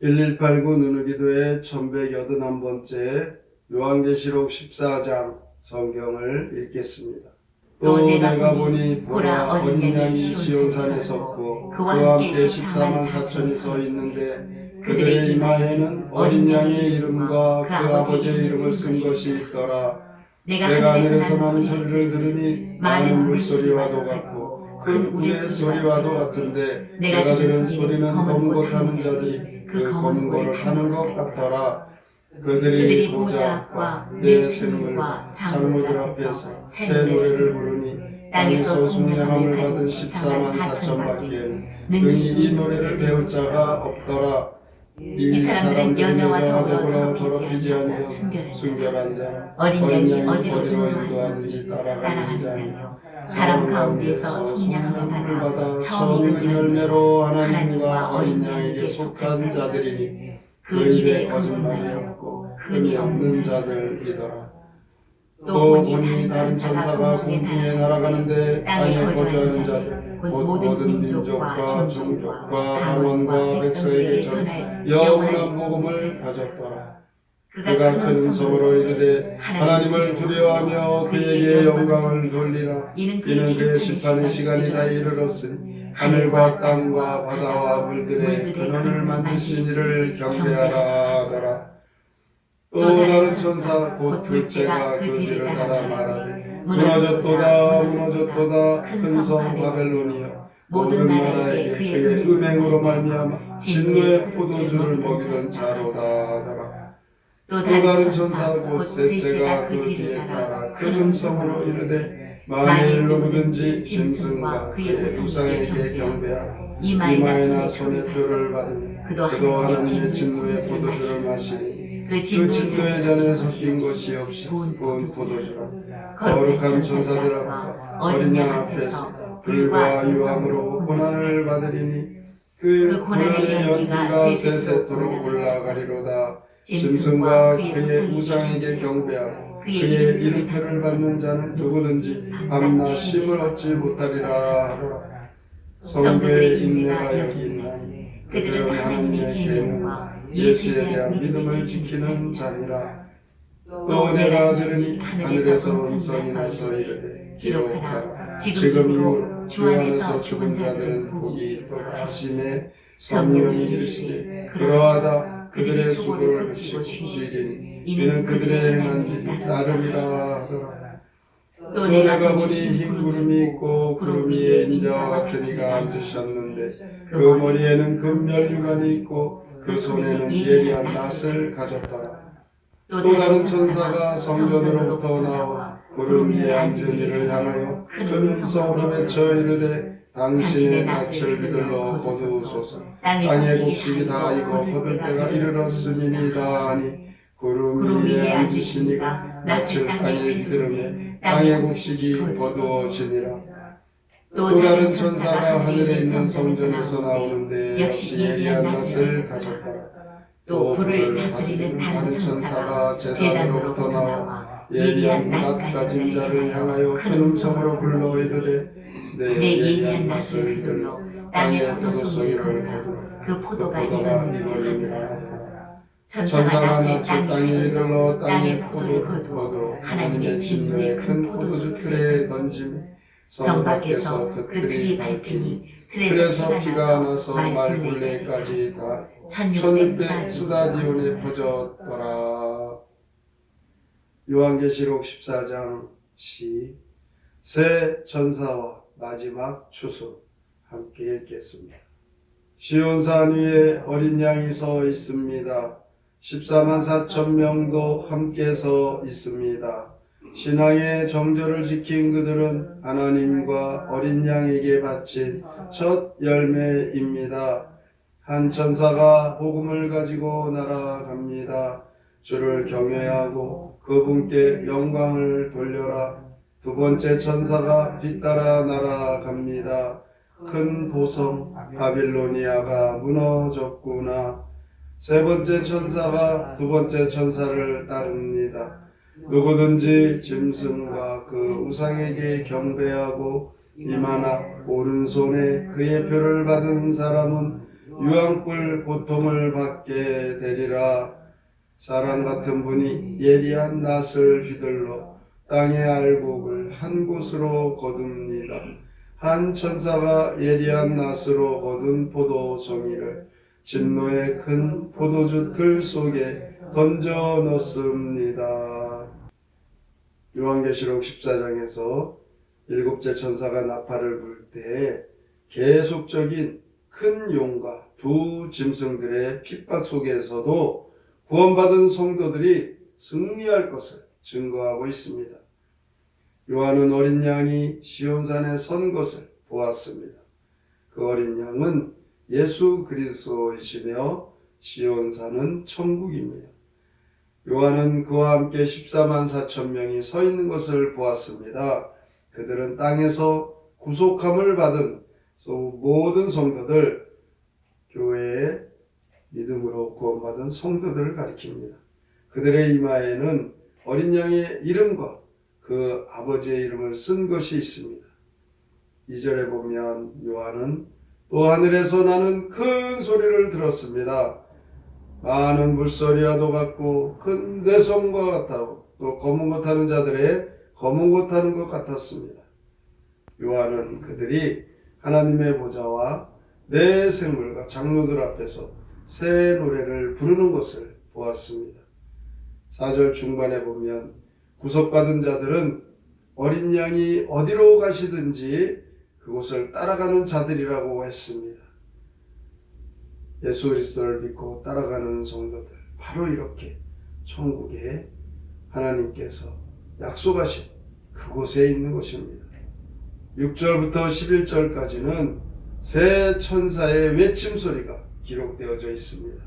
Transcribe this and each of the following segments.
1189 누누기도의 1181번째 요한계시록 14장 성경을 읽겠습니다. 또 내가 보니 보라 어린 양이 시온산에 섰고 그와 함께 14만 4천이 서 있는데 그들의 이마에는 어린 양의 이름과 그 아버지의 이름을 쓴 것이 있더라. 내가 하늘에서 나는 소리를 들으니 많은 물소리와도 같고 큰 우레 소리와도 같은데 내가 들은 소리는 검은 고 타는 자들이 그 검은 고를 타는 것 같더라. 그들이 모자과 네 생물과 장로들 앞에서 새 노래를 부르니 땅에서 순양함을 받은 14만 4천밖에 능히 이 노래를 배울 자가 없더라. 이 사람들은 여자와 더럽히지 아니하여 순결한 자라 어린 양이 어디로 인도하든지 따라가는 자며 사람 가운데서 순양함을 받아 처음 익은 열매로 하나님과 어린 양에게 속한 자들이니 그 입에 거짓말이 없고 흠이 없는 자들이더라. 또 보니 다른 천사가 공중에 날아가는데 땅에 거주하는 자들 곧 모든 민족과 종족과 방언과 백성에게 전해 영원한 복음을 가졌더라. 그가 큰 음성으로 이르되 하나님을 두려워하며 그에게 영광을 돌리라. 이는 그의 심판의 시간이 다 이르렀으니 하늘과 땅과 바다와 물들의 근원을 만드신 이를 경배하라 하더라. 또 다른 천사 곧 둘째가 그 뒤를 따라 말하되 무너졌도다 무너졌도다 큰 성 바벨론이여 모든 나라에게 그의 음행으로 말미암아 진노의 포도주를 먹이던 자로다 하더라. 또 다른 천사 곧 셋째가 그 뒤에 따라 큰 음성으로 이르되 만일 누구든지 짐승과 그의 우상에게 경배하고 이마에나 손에 표를 받으면 그도 하나님의 진노의 포도주를 마시니 그 진노의 잔에 섞인 것이 없이 부은 포도주라. 거룩한 천사들 앞과 어린 양 앞에서 불과 유황으로 고난을 받으리니 그 고난의 연기가 세세토록 올라가리로다. 짐승과 그의 우상에게 경배하고 그의 이름표를 받는 자는 누구든지 밤낮 쉼을 얻지 못하리라 하더라. 성도의 인내가 여기 있나니 그들은 하나님의 계명과 예수에 대한 믿음을 지키는 자니라. 또 내가 들으니 하늘에서 음성이 나서 이르되 기록하라. 지금 이후 주 안에서 죽은 자들은 복이 또 다심에 성령이 이르시되 그러하다. 그들의 수고를 그치고 쉬리니 이는 그들의 행한 일이 따르리라 하더라. 또 내가 보니 흰 구름이 있고 구름 위에 인자와 같은 이가 앉으셨는데 그 머리에는 금면류관이 있고 그 손에는 예리한 낫을 가졌더라. 또 다른 천사가 성전으로부터 나와 구름 위에 앉은 이를 향하여 큰 음성으로 외쳐 이르되 당신의 낯을 비들러 거두소서. 땅의 곡식이 다 익어 거둘 때가 이르렀음이니이다 하니 구름 위에 앉으신 이가 낯을 땅에 비들으며 땅의 곡식이 거두어지니라. 또 다른 천사가 하늘에 있는 성전에서 나오는데 역시 예리한 낫을 가졌더라. 또 불을 다스리는 다른 천사가 제단으로부터 나와 예리한 낫 가진 자를 향하여 큰 음성으로 불러 이르되 내 예리한 낫을 비들러 땅의 포도송이를 거두라. 그 포도가 이거리니라 하더라. 천사가 낫을 땅에 이르러 땅의 포도를 거두어 하나님의 진노의 큰 포도주 틀에 던짐에 성 밖에서 그 틀이 밟히니 틀에서 피가 나서 말굴레까지 다 1600 스다디온에 퍼졌더라. 요한계시록 14장 시 새 천사와 마지막 추수 함께 읽겠습니다. 시온산 위에 어린 양이 서 있습니다. 14만 4천 명도 함께 서 있습니다. 신앙의 정절을 지킨 그들은 하나님과 어린 양에게 바친 첫 열매입니다. 한 천사가 복음을 가지고 날아갑니다. 주를 경외하고 그분께 영광을 돌려라. 두 번째 천사가 뒤따라 날아갑니다. 큰 보성 바빌로니아가 무너졌구나. 세 번째 천사가 두 번째 천사를 따릅니다. 누구든지 짐승과 그 우상에게 경배하고 이마나 오른손에 그의 표를 받은 사람은 유황불 고통을 받게 되리라. 사람 같은 분이 예리한 낫을 휘둘러 땅의 알곡을 한 곳으로 거둡니다. 한 천사가 예리한 낫으로 거둔 포도송이를 진노의 큰 포도주 틀 속에 던져 넣습니다. 요한계시록 14장에서 일곱째 천사가 나팔을 불 때 계속적인 큰 용과 두 짐승들의 핍박 속에서도 구원받은 성도들이 승리할 것을 증거하고 있습니다. 요한은 어린 양이 시온산에 선 것을 보았습니다. 그 어린 양은 예수 그리스도이시며 시온산은 천국입니다. 요한은 그와 함께 14만 4천 명이 서 있는 것을 보았습니다. 그들은 땅에서 구속함을 받은 모든 성도들, 교회의 믿음으로 구원받은 성도들을 가리킵니다. 그들의 이마에는 어린 양의 이름과 그 아버지의 이름을 쓴 것이 있습니다. 2절에 보면 요한은 또 하늘에서 나는 큰 소리를 들었습니다. 많은 물소리와도 같고 큰 대성과 같다고 또 검은 것 타는 자들의 검은 것 타는 것 같았습니다. 요한은 그들이 하나님의 보좌와 내 생물과 장로들 앞에서 새 노래를 부르는 것을 보았습니다. 4절 중반에 보면 구속받은 자들은 어린 양이 어디로 가시든지 그곳을 따라가는 자들이라고 했습니다. 예수 그리스도를 믿고 따라가는 성도들, 바로 이렇게 천국에 하나님께서 약속하신 그곳에 있는 것입니다. 6절부터 11절까지는 새 천사의 외침소리가 기록되어져 있습니다.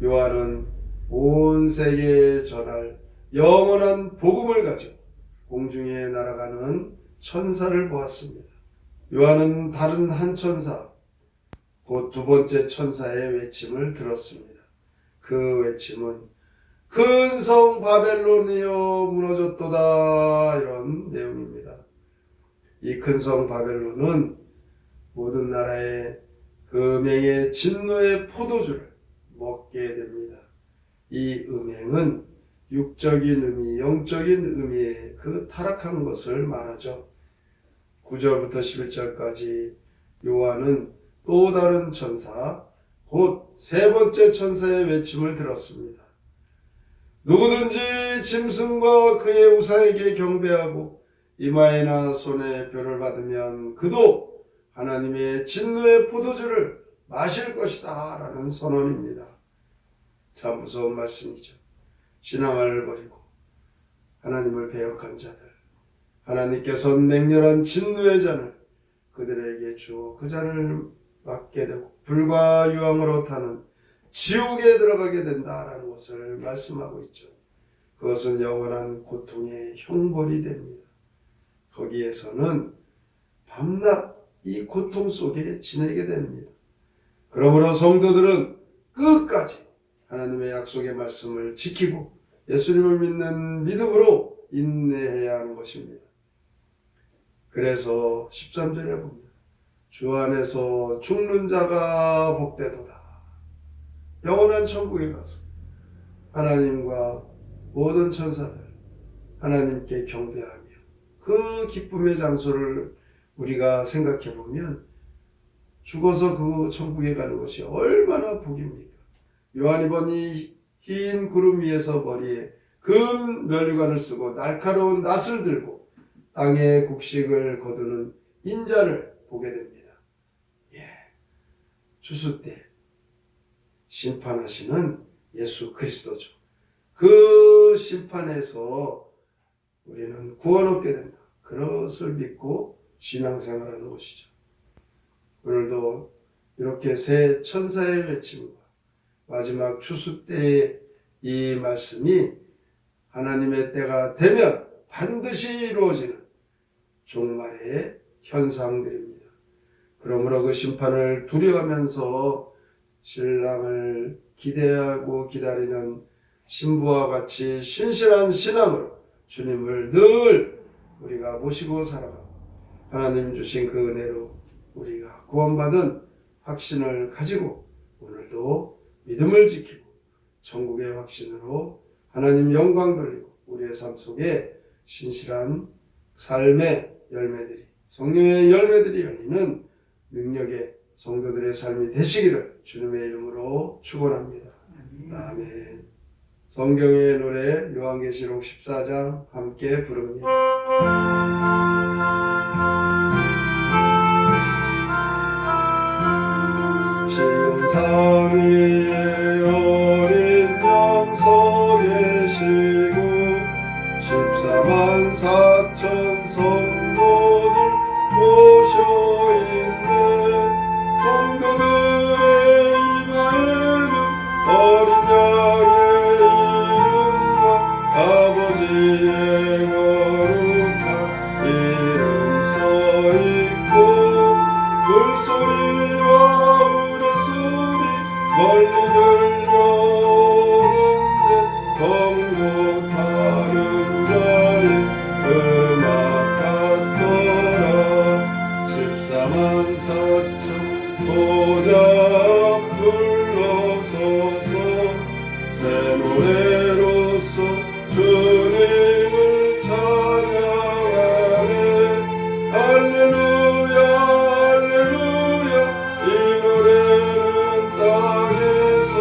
요한은 온 세계에 전할 영원한 복음을 가지고 공중에 날아가는 천사를 보았습니다. 요한은 다른 한 천사, 곧 두 번째 천사의 외침을 들었습니다. 그 외침은 큰 성 바벨론이여 무너졌도다, 이런 내용입니다. 이 큰 성 바벨론은 모든 나라의 금행의 진노의 포도주를 먹게 됩니다. 이 음행은 육적인 의미, 영적인 의미의 그 타락한 것을 말하죠. 9절부터 11절까지 요한은 또 다른 천사, 곧 세 번째 천사의 외침을 들었습니다. 누구든지 짐승과 그의 우상에게 경배하고 이마에나 손에 벼를 받으면 그도 하나님의 진노의 포도주를 마실 것이다, 라는 선언입니다. 참 무서운 말씀이죠. 신앙을 버리고 하나님을 배역한 자들, 하나님께서 맹렬한 진노의 잔을 그들에게 주어 그 잔을 맞게 되고 불과 유황으로 타는 지옥에 들어가게 된다라는 것을 말씀하고 있죠. 그것은 영원한 고통의 형벌이 됩니다. 거기에서는 밤낮 이 고통 속에 지내게 됩니다. 그러므로 성도들은 끝까지 하나님의 약속의 말씀을 지키고 예수님을 믿는 믿음으로 인내해야 하는 것입니다. 그래서 13절에 보면 주 안에서 죽는 자가 복되도다. 영원한 천국에 가서 하나님과 모든 천사들 하나님께 경배하며 그 기쁨의 장소를 우리가 생각해 보면 죽어서 그 천국에 가는 것이 얼마나 복입니까? 요한이 본 이 흰 구름 위에서 머리에 금 면류관을 쓰고 날카로운 낫을 들고 땅의 곡식을 거두는 인자를 보게 됩니다. 추수 때 심판하시는 예수 그리스도죠. 그 심판에서 우리는 구원 얻게 된다. 그것을 믿고 신앙생활하는 것이죠. 오늘도 이렇게 새 천사의 외침과 마지막 추수 때의 이 말씀이 하나님의 때가 되면 반드시 이루어지는 종말의 현상들입니다. 그러므로 그 심판을 두려워하면서 신랑을 기대하고 기다리는 신부와 같이 신실한 신앙으로 주님을 늘 우리가 모시고 살아가고 하나님 주신 그 은혜로 우리가 구원받은 확신을 가지고 오늘도 믿음을 지키고 천국의 확신으로 하나님 영광 돌리고 우리의 삶 속에 신실한 삶의 열매들이, 성령의 열매들이 열리는 능력의 성도들의 삶이 되시기를 주님의 이름으로 축원합니다. 아멘. 성경의 노래 요한계시록 14장 함께 부릅니다. 시온산 위에 어린 양 서 계시고 14만 4천 성도들 모셔있네. 성도들의 이마에는 어린 양의 이름과 아버지의 거룩한 이름 써있고 물소리와 우레소리 멀리 들려오는데 검은 옷 타는 자의 음악 같더라. 14만 4천 보좌 앞 둘러서서 새 노래로서 주님을 찬양하네. 할렐루야 할렐루야. 이 노래는 땅에서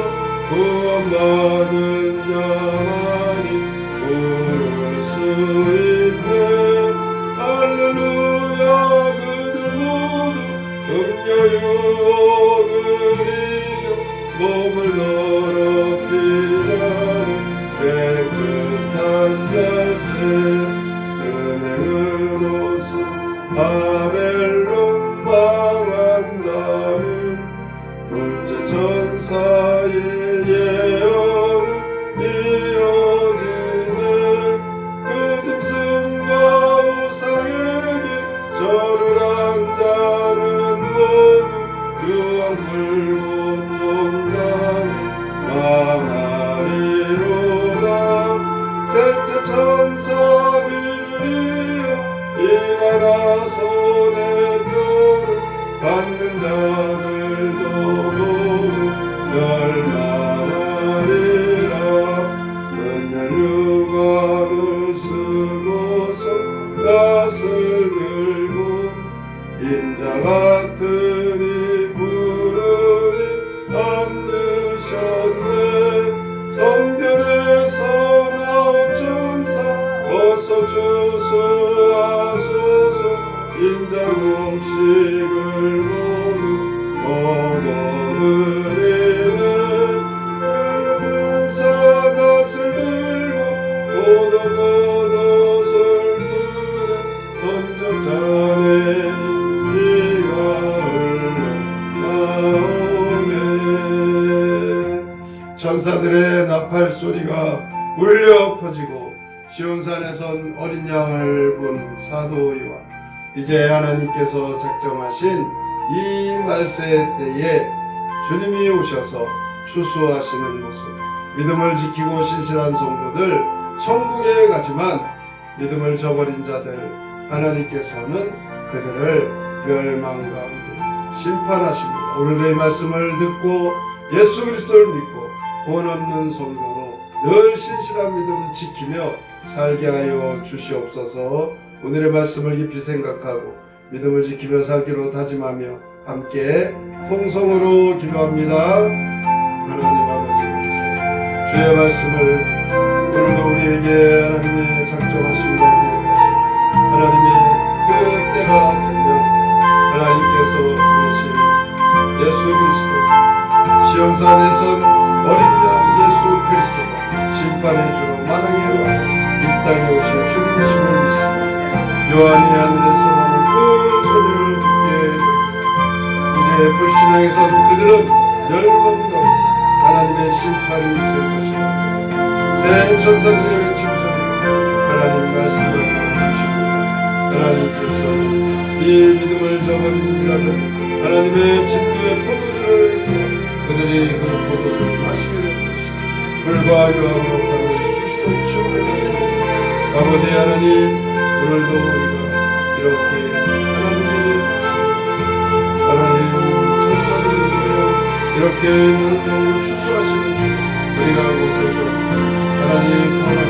구원받은 자만이 부를 수 있네. 할렐루야. 그들 모두 음녀 유혹을이며 몸을 더럽히자는 깨끗한 잘세 은행으로서 바벨론 망한다는 둘째 천사의 예언은 이어지네. 그 짐승과 우상에게 절을 한 자는 모두 유황불 고통당해 망하리로다. 셋째 천사들을 이어 이마나 손에 표를 받는 자들도 모두 멸망하리라. 맨날 유관을 쓰고서 낫을 들고 인자 같은 이 구름이 앉으셨네. 성전에서 나온 천사 어서 주수하소서. 인자 곡식을 모두 얻어드리네. सा 낫을 들고 오도보도 솔들에 던져 자네니 비가 흘러나오네. 천사들의 나팔 소리가 울려 퍼지고 시온산에선 어린 양을 본 사도 요한. 이제 하나님께서 작정하신 이 말세 때에 주님이 오셔서 추수하시는 모습, 믿음을 지키고 신실한 성도들 천국에 가지만 믿음을 저버린 자들 하나님께서는 그들을 멸망 가운데 심판하십니다. 오늘도 이 말씀을 듣고 예수 그리스도를 믿고 구원 얻는 성도로 늘 신실한 믿음 지키며 살게 하여 주시옵소서. 오늘의 말씀을 깊이 생각하고 믿음을 지키며 살기로 다짐하며 함께 통성으로 기도합니다. 하나님 아버지 감사합니다. 주의 말씀을 오늘도 우리에게 하나님의 작정하신 가운데 하나님의 그 때가 되면 하나님께서 보내신 예수 그리스도 시온산에선 어린 양 예수 그리스도가 심판의 주로 만왕의 왕 이 땅에 오신 주님이심을 믿습니다. 요한이 하늘에서 나는 그 소리를 듣게 됩니다. 이제 불신앙에선 그들은 멸망과 하나님의 심판이 있을 것입니다. 새 천사들의 외침 소리로 하나님 말씀을 주십니다. 하나님께서 이 믿음을 저버린 자들 하나님의 진도의 포도주를 그들이 그 포도주를 마시게 될 것입니다. 불과 유황으로 가는 불속주를 아버지 하나님, 오늘도 우리가 이렇게 하나님의 말씀, 하나님 천사들의 이렇게 추수하시는 주 저희가 오셔서 하나님